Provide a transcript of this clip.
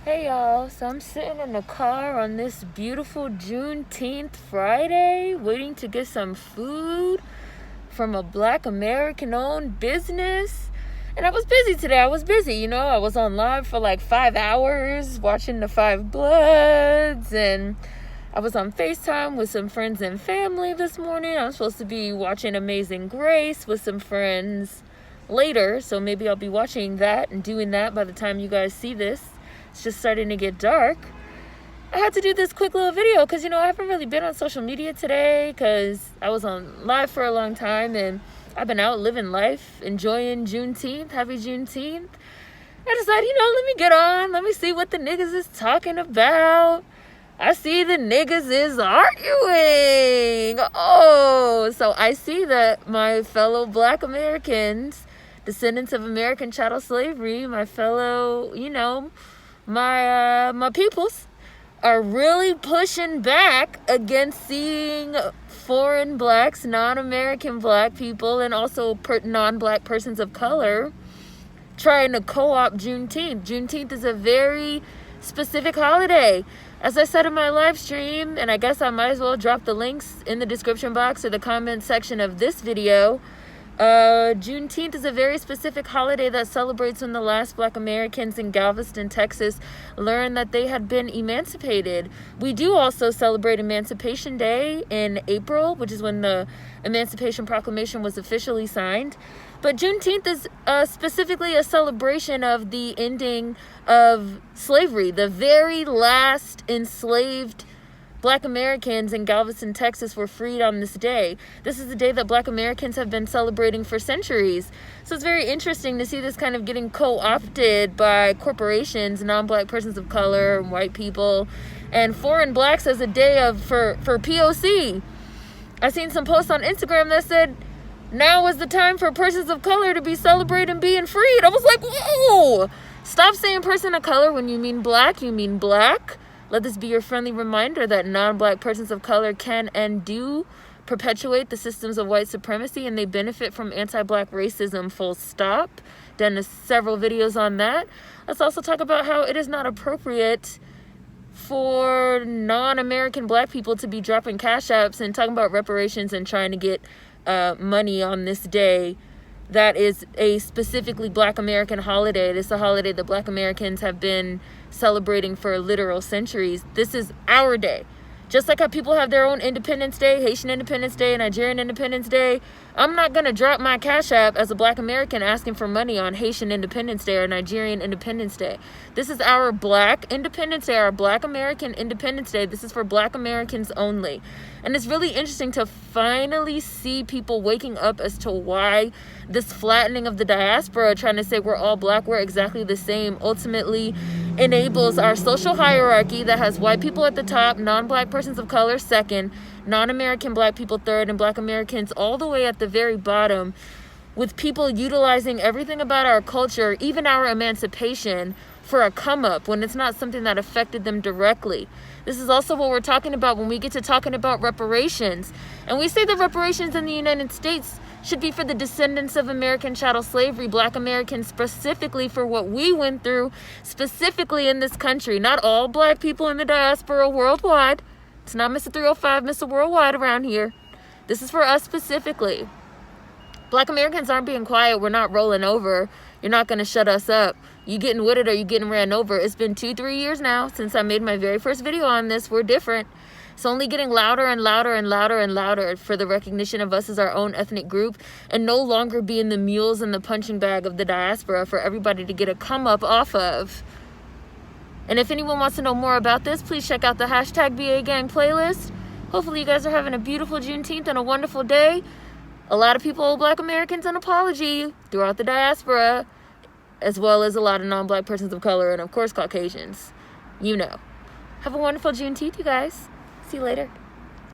Hey y'all, so I'm sitting in the car on this beautiful Juneteenth Friday waiting to get some food from a Black American owned business. And I was busy today. I was on live for like 5 hours watching the Five Bloods, and I was on FaceTime with some friends and family this morning. I was supposed to be watching Amazing Grace with some friends later, so maybe I'll be watching that and doing that by the time you guys see this. It's just starting to get dark. I had to do this quick little video because, I haven't really been on social media today because I was on live for a long time and I've been out living life, enjoying Juneteenth. Happy Juneteenth. I decided, let me get on. Let me see what the niggas is talking about. I see the niggas is arguing. Oh, so I see that my fellow Black Americans, descendants of American chattel slavery, my fellow, my peoples are really pushing back against seeing foreign blacks, non-American black people, and also non-black persons of color trying to co-opt Juneteenth. Juneteenth is a very specific holiday. As I said in my live stream, and I guess I might as well drop the links in the description box or the comment section of this video, Juneteenth is a very specific holiday that celebrates when the last Black Americans in Galveston, Texas learned that they had been emancipated. We do also celebrate Emancipation Day in April, which is when the Emancipation Proclamation was officially signed. But Juneteenth is specifically a celebration of the ending of slavery. The very last enslaved Black Americans in Galveston, Texas were freed on this day. This is the day that Black Americans have been celebrating for centuries. So it's very interesting to see this kind of getting co-opted by corporations, non-black persons of color, white people, and foreign blacks as a day for POC. I seen some posts on Instagram that said, now is the time for persons of color to be celebrating being freed. I was like, whoa! Stop saying person of color. When you mean black, you mean black. Let this be your friendly reminder that non-black persons of color can and do perpetuate the systems of white supremacy, and they benefit from anti-black racism, full stop. Done several videos on that. Let's also talk about how it is not appropriate for non-American black people to be dropping cash apps and talking about reparations and trying to get money on this day. That is a specifically Black American holiday. This is a holiday that Black Americans have been celebrating for literal centuries. This is our day. Just like how people have their own Independence Day, Haitian Independence Day, Nigerian Independence Day, I'm not going to drop my Cash App as a Black American asking for money on Haitian Independence Day or Nigerian Independence Day. This is our Black Independence Day, our Black American Independence Day. This is for Black Americans only. And it's really interesting to finally see people waking up as to why this flattening of the diaspora, trying to say we're all black, we're exactly the same, ultimately enables our social hierarchy that has white people at the top, non-black persons of color second, non-American black people third, and Black Americans all the way at the very bottom, with people utilizing everything about our culture, even our emancipation, for a come-up when it's not something that affected them directly. This is also what we're talking about when we get to talking about reparations. And we say that reparations in the United States should be for the descendants of American chattel slavery, Black Americans specifically, for what we went through specifically in this country. Not all black people in the diaspora worldwide. It's not Mr. 305, Mr. Worldwide around here. This is for us specifically. Black Americans aren't being quiet. We're not rolling over. You're not going to shut us up. You getting with it or you getting ran over. It's been 2-3 years now since I made my very first video on this. We're different. It's only getting louder and louder and louder and louder for the recognition of us as our own ethnic group, and no longer being the mules in the punching bag of the diaspora for everybody to get a come up off of. And if anyone wants to know more about this, please check out the hashtag BA Gang playlist. Hopefully you guys are having a beautiful Juneteenth and a wonderful day. A lot of people owe Black Americans an apology throughout the diaspora, as well as a lot of non-black persons of color and, of course, Caucasians. Have a wonderful Juneteenth, you guys. See you later.